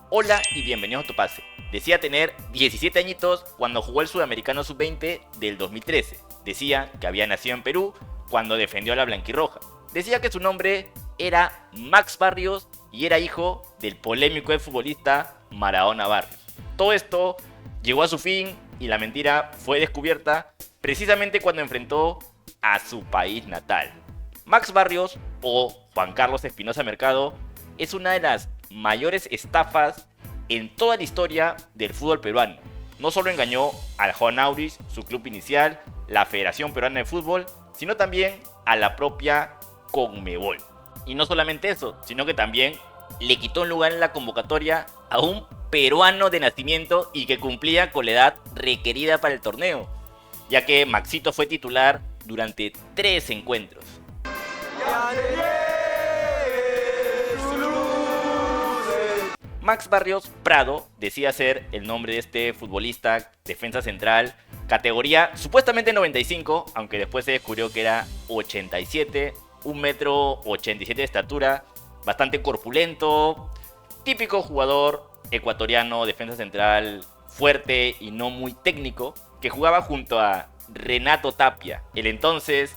Hola y bienvenidos a Tu Pase. Decía tener 17 añitos cuando jugó el Sudamericano Sub-20 del 2013. Decía que había nacido en Perú cuando defendió a la blanquirroja. Decía que su nombre era Max Barrios y era hijo del polémico futbolista Maradona Barrios. Todo esto llegó a su fin y la mentira fue descubierta precisamente cuando enfrentó a su país natal. Max Barrios, o Juan Carlos Espinosa Mercado, es una de las mayores estafas en toda la historia del fútbol peruano. No solo engañó al Juan Aurich, su club inicial, la Federación Peruana de Fútbol, sino también a la propia Conmebol. Y no solamente eso, sino que también le quitó un lugar en la convocatoria a un peruano de nacimiento y que cumplía con la edad requerida para el torneo, ya que Maxito fue titular durante 3 encuentros. Max Barrios Prado decía ser el nombre de este futbolista, defensa central, categoría supuestamente 95, aunque después se descubrió que era 87, 1,87 m de estatura, bastante corpulento, típico jugador ecuatoriano, defensa central fuerte y no muy técnico, que jugaba junto a Renato Tapia, el entonces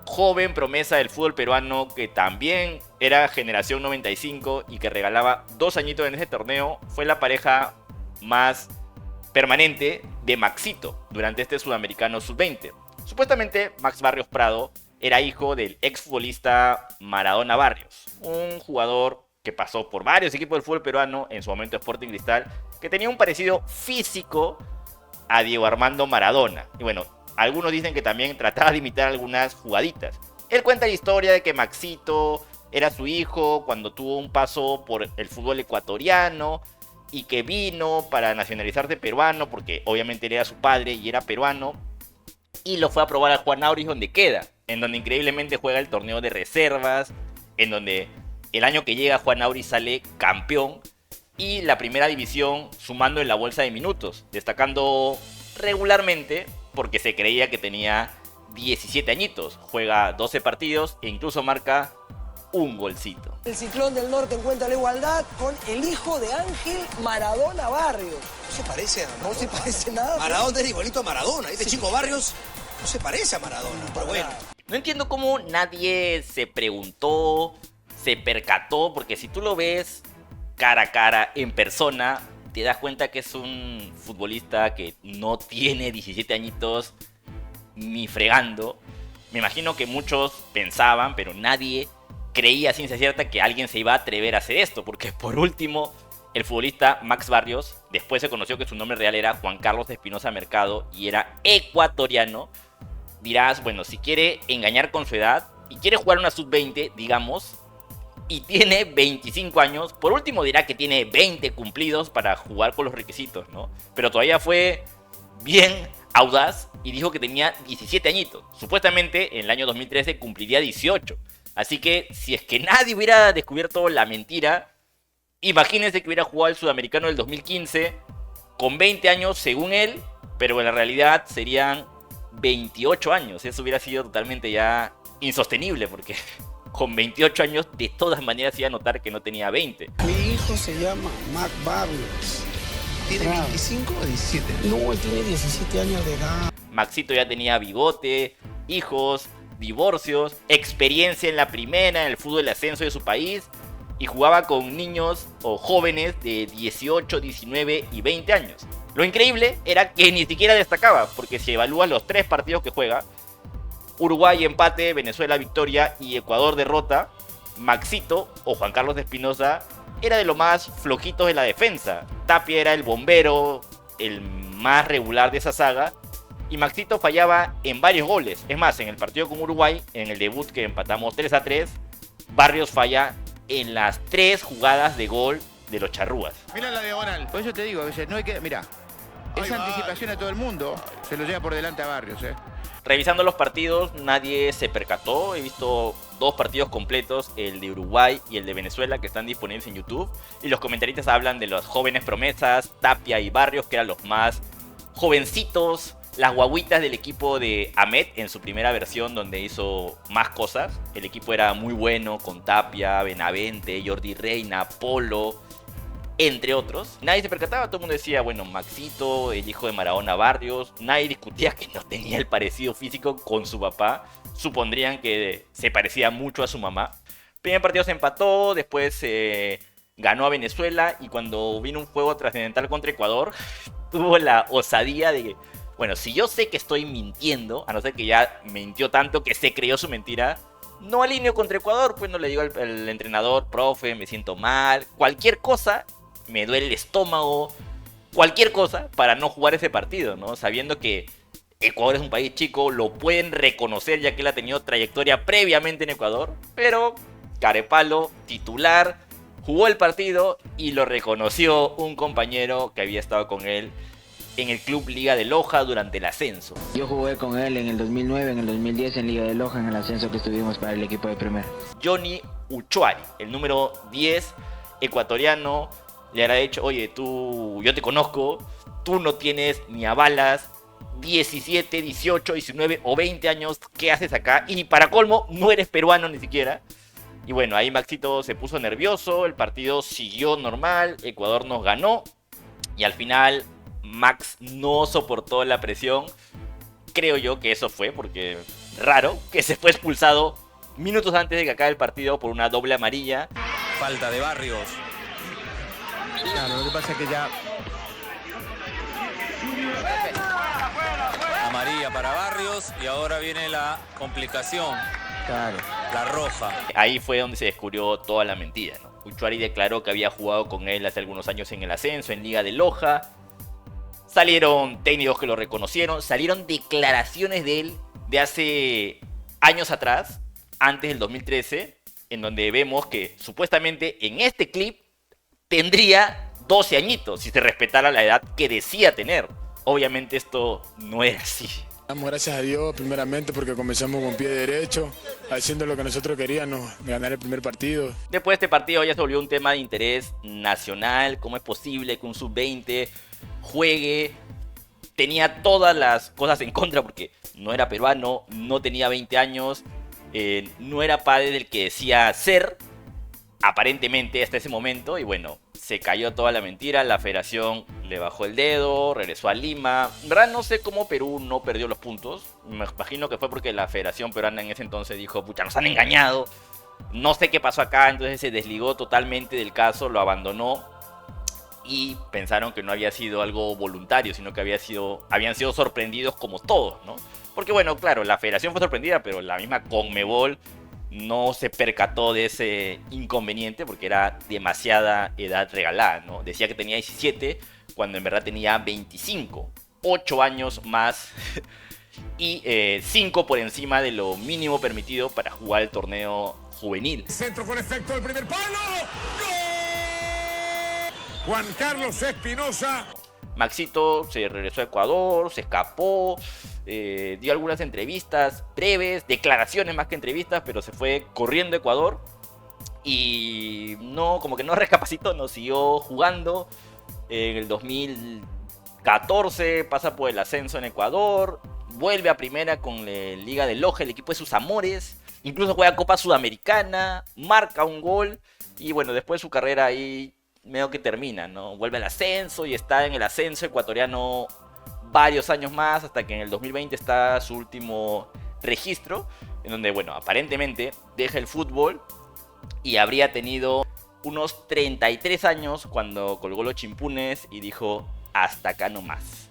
joven promesa del fútbol peruano que también era generación 95 y que regalaba 2 añitos en ese torneo. Fue la pareja más permanente de Maxito durante este Sudamericano Sub-20. Supuestamente Max Barrios Prado era hijo del exfutbolista Maradona Barrios, un jugador que pasó por varios equipos del fútbol peruano, en su momento Sporting Cristal, que tenía un parecido físico a Diego Armando Maradona. Y bueno, algunos dicen que también trataba de imitar algunas jugaditas. Él cuenta la historia de que Maxito era su hijo cuando tuvo un paso por el fútbol ecuatoriano y que vino para nacionalizarse peruano porque obviamente él era su padre y era peruano, y lo fue a probar al Juan Aurich donde queda, en donde increíblemente juega el torneo de reservas, en donde el año que llega Juan Aurich sale campeón y la primera división sumando en la bolsa de minutos, destacando regularmente porque se creía que tenía 17 añitos. Juega 12 partidos e incluso marca un golcito. El Ciclón del Norte encuentra la igualdad con el hijo de Ángel Maradona Barrios. No se parece a Maradona. No se parece nada. Maradona era igualito a Maradona. Este chico Barrios no se parece a Maradona, pero bueno. No entiendo cómo nadie se preguntó, se percató, porque si tú lo ves cara a cara, en persona, te das cuenta que es un futbolista que no tiene 17 añitos ni fregando. Me imagino que muchos pensaban, pero nadie creía a ciencia cierta que alguien se iba a atrever a hacer esto, porque por último, el futbolista Max Barrios, después se conoció que su nombre real era Juan Carlos Espinosa Mercado y era ecuatoriano. Dirás, bueno, si quiere engañar con su edad y quiere jugar una sub-20, digamos, y tiene 25 años, por último dirá que tiene 20 cumplidos para jugar con los requisitos, ¿no? Pero todavía fue bien audaz y dijo que tenía 17 añitos. Supuestamente en el año 2013 cumpliría 18. Así que si es que nadie hubiera descubierto la mentira, imagínense que hubiera jugado el Sudamericano del 2015 con 20 años según él, pero en la realidad serían 28 años. Eso hubiera sido totalmente ya insostenible porque con 28 años de todas maneras se iba a notar que no tenía 20. Mi hijo se llama Max Barrios. ¿Tiene 25 o 17? No, él tiene 17 años de edad. Maxito ya tenía bigote, hijos, divorcios, experiencia en la primera, en el fútbol de ascenso de su país, y jugaba con niños o jóvenes de 18, 19 y 20 años. Lo increíble era que ni siquiera destacaba, porque si evalúas los 3 partidos que juega, Uruguay empate, Venezuela victoria y Ecuador derrota, Maxito o Juan Carlos Espinosa era de lo más flojitos de la defensa. Tapia era el bombero, el más regular de esa saga, y Maxito fallaba en varios goles. Es más, en el partido con Uruguay, en el debut que empatamos 3-3, Barrios falla en las 3 jugadas de gol de los charrúas. Mira la diagonal. Por eso te digo, a veces no hay que... Mira, esa anticipación a todo el mundo se lo lleva por delante a Barrios, Revisando los partidos, nadie se percató. He visto 2 partidos completos, el de Uruguay y el de Venezuela, que están disponibles en YouTube. Y los comentaristas hablan de las jóvenes promesas, Tapia y Barrios, que eran los más jovencitos, las guaguitas del equipo de Ahmed en su primera versión, donde hizo más cosas. El equipo era muy bueno, con Tapia, Benavente, Jordi Reina, Polo. entre otros. Nadie se percataba, todo el mundo decía, bueno, Maxito, el hijo de Maradona Barrios. Nadie discutía que no tenía el parecido físico con su papá. Supondrían que se parecía mucho a su mamá. Primer partido se empató, después ganó a Venezuela, y cuando vino un juego trascendental contra Ecuador, tuvo la osadía de que, bueno, si yo sé que estoy mintiendo, a no ser que ya mintió tanto que se creyó su mentira, no alineo contra Ecuador. Pues no le digo al entrenador, profe, me siento mal, cualquier cosa, me duele el estómago, cualquier cosa para no jugar ese partido, ¿no? Sabiendo que Ecuador es un país chico, lo pueden reconocer ya que él ha tenido trayectoria previamente en Ecuador, pero carepalo, titular, jugó el partido y lo reconoció un compañero que había estado con él en el Club Liga de Loja durante el ascenso. Yo jugué con él en el 2009, en el 2010 en Liga de Loja, en el ascenso que estuvimos para el equipo de primera. Johnny Uchuari, el número 10 ecuatoriano, le habrá dicho, oye, yo te conozco, tú no tienes ni avalas, 17, 18, 19 o 20 años, ¿qué haces acá? Y para colmo, no eres peruano ni siquiera. Y bueno, ahí Maxito se puso nervioso, el partido siguió normal, Ecuador nos ganó, y al final Max no soportó la presión. Creo yo que eso fue porque raro que se fue expulsado minutos antes de que acabe el partido por una doble amarilla. Falta de Barrios. Claro, lo que pasa es que ya... Amarilla para Barrios y ahora viene la complicación. Claro. La roja. Ahí fue donde se descubrió toda la mentira, ¿no? Uchuari declaró que había jugado con él hace algunos años en el ascenso, en Liga de Loja. Salieron técnicos que lo reconocieron, salieron declaraciones de él de hace años atrás, antes del 2013, en donde vemos que supuestamente en este clip tendría 12 añitos si se respetara la edad que decía tener. Obviamente esto no era así. Damos gracias a Dios primeramente porque comenzamos con pie derecho, haciendo lo que nosotros queríamos, ganar el primer partido. Después de este partido ya se volvió un tema de interés nacional. ¿Cómo es posible que un sub-20 juegue? Tenía todas las cosas en contra porque no era peruano, no tenía 20 años, no era padre del que decía ser, aparentemente hasta ese momento. Y bueno, se cayó toda la mentira, la federación le bajó el dedo, regresó a Lima. En verdad no sé cómo Perú no perdió los puntos, me imagino que fue porque la federación peruana en ese entonces dijo, pucha, nos han engañado, no sé qué pasó acá. Entonces se desligó totalmente del caso, lo abandonó y pensaron que no había sido algo voluntario, sino que habían sido sorprendidos como todos, ¿no? Porque bueno, claro, la federación fue sorprendida, pero la misma Conmebol no se percató de ese inconveniente porque era demasiada edad regalada, ¿no? Decía que tenía 17 cuando en verdad tenía 25, 8 años más y 5 por encima de lo mínimo permitido para jugar el torneo juvenil. Centro con efecto del primer palo. ¡Gol! Juan Carlos Espinosa. Maxito se regresó a Ecuador, se escapó, dio algunas entrevistas breves, declaraciones más que entrevistas, pero se fue corriendo a Ecuador y no, como que no recapacitó, no siguió jugando. En el 2014 pasa por el ascenso en Ecuador, vuelve a primera con la Liga de Loja, el equipo de sus amores, incluso juega Copa Sudamericana, marca un gol y bueno, después su carrera ahí medio que termina, ¿no? Vuelve al ascenso y está en el ascenso ecuatoriano varios años más, hasta que en el 2020 está su último registro, en donde, bueno, aparentemente deja el fútbol y habría tenido unos 33 años cuando colgó los chimpunes y dijo, hasta acá no más.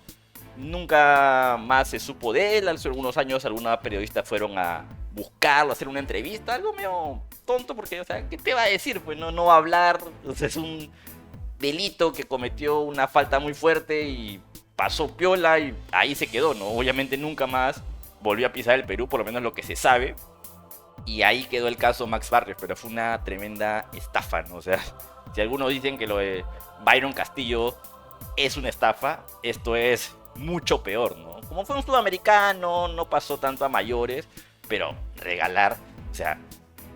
Nunca más se supo de él. Hace algunos años algunos periodistas fueron a buscarlo, a hacer una entrevista, algo medio tonto porque, o sea, ¿qué te va a decir? Pues no va a hablar, o sea, es un delito que cometió una falta muy fuerte y pasó piola y ahí se quedó, ¿no? Obviamente nunca más volvió a pisar el Perú, por lo menos lo que se sabe, y ahí quedó el caso Max Barrios, pero fue una tremenda estafa, ¿no? O sea, si algunos dicen que lo de Byron Castillo es una estafa, esto es mucho peor, ¿no? Como fue un sudamericano, no pasó tanto a mayores, pero regalar, o sea,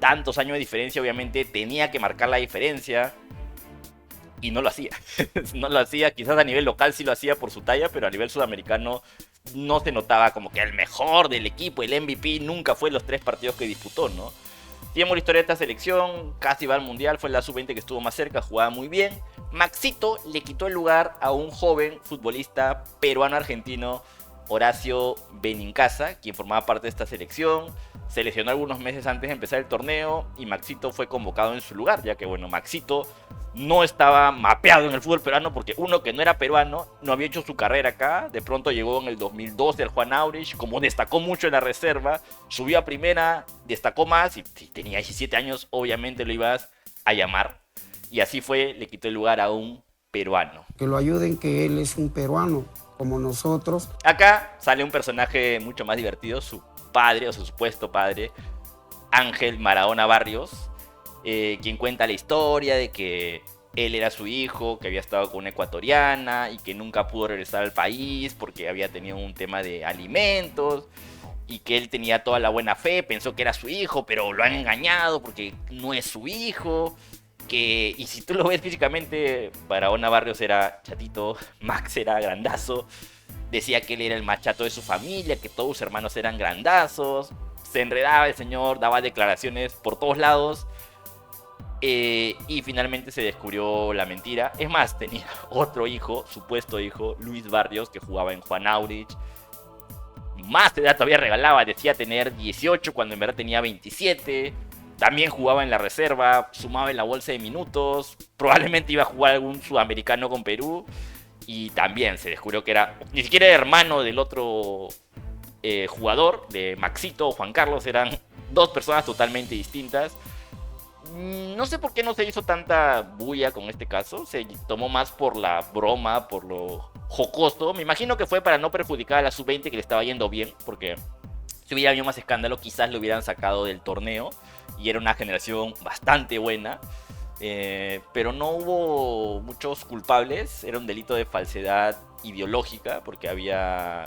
tantos años de diferencia, obviamente tenía que marcar la diferencia y no lo hacía. No lo hacía, quizás a nivel local sí lo hacía por su talla, pero a nivel sudamericano no se notaba como que el mejor del equipo, el MVP, nunca fue los 3 partidos que disputó, ¿no? Tiene una historia de esta selección, casi va al mundial, fue la sub-20 que estuvo más cerca, jugaba muy bien. Maxito le quitó el lugar a un joven futbolista peruano-argentino, Horacio Benincasa, quien formaba parte de esta selección. Se lesionó algunos meses antes de empezar el torneo y Maxito fue convocado en su lugar, ya que bueno, Maxito no estaba mapeado en el fútbol peruano porque uno que no era peruano, no había hecho su carrera acá, de pronto llegó en el 2012 al Juan Aurich, como destacó mucho en la reserva, subió a primera, destacó más y si tenía 17 años obviamente lo ibas a llamar. Y así fue, le quitó el lugar a un peruano. Que lo ayuden, que él es un peruano, como nosotros. Acá sale un personaje mucho más divertido, su padre o su supuesto padre, Ángel Maradona Barrios, quien cuenta la historia de que él era su hijo, que había estado con una ecuatoriana y que nunca pudo regresar al país porque había tenido un tema de alimentos y que él tenía toda la buena fe, pensó que era su hijo, pero lo han engañado porque no es su hijo. Y si tú lo ves físicamente, Maradona Barrios era chatito, Max era grandazo, decía que él era el más chato de su familia, que todos sus hermanos eran grandazos, se enredaba el señor, daba declaraciones por todos lados, y finalmente se descubrió la mentira. Es más, tenía otro hijo, supuesto hijo, Luis Barrios, que jugaba en Juan Aurich, más edad todavía regalaba, decía tener 18 cuando en verdad tenía 27. También jugaba en la reserva, sumaba en la bolsa de minutos, probablemente iba a jugar algún sudamericano con Perú. Y también se descubrió que era, ni siquiera era hermano del otro jugador, de Maxito o Juan Carlos, eran dos personas totalmente distintas. No sé por qué no se hizo tanta bulla con este caso, se tomó más por la broma, por lo jocoso. Me imagino que fue para no perjudicar a la sub-20 que le estaba yendo bien, porque si hubiera habido más escándalo quizás lo hubieran sacado del torneo. Y era una generación bastante buena, pero no hubo muchos culpables. Era un delito de falsedad ideológica porque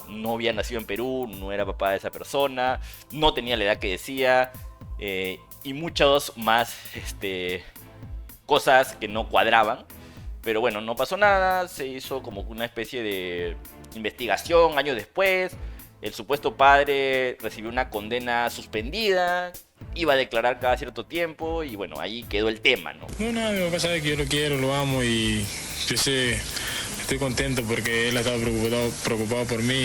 no había nacido en Perú, no era papá de esa persona, no tenía la edad que decía, y muchas más cosas que no cuadraban. Pero bueno, no pasó nada, se hizo como una especie de investigación años después. El supuesto padre recibió una condena suspendida, iba a declarar cada cierto tiempo y bueno, ahí quedó el tema, ¿no? No, mi papá sabe que yo lo quiero, lo amo y yo sé, estoy contento porque él ha estado preocupado por mí.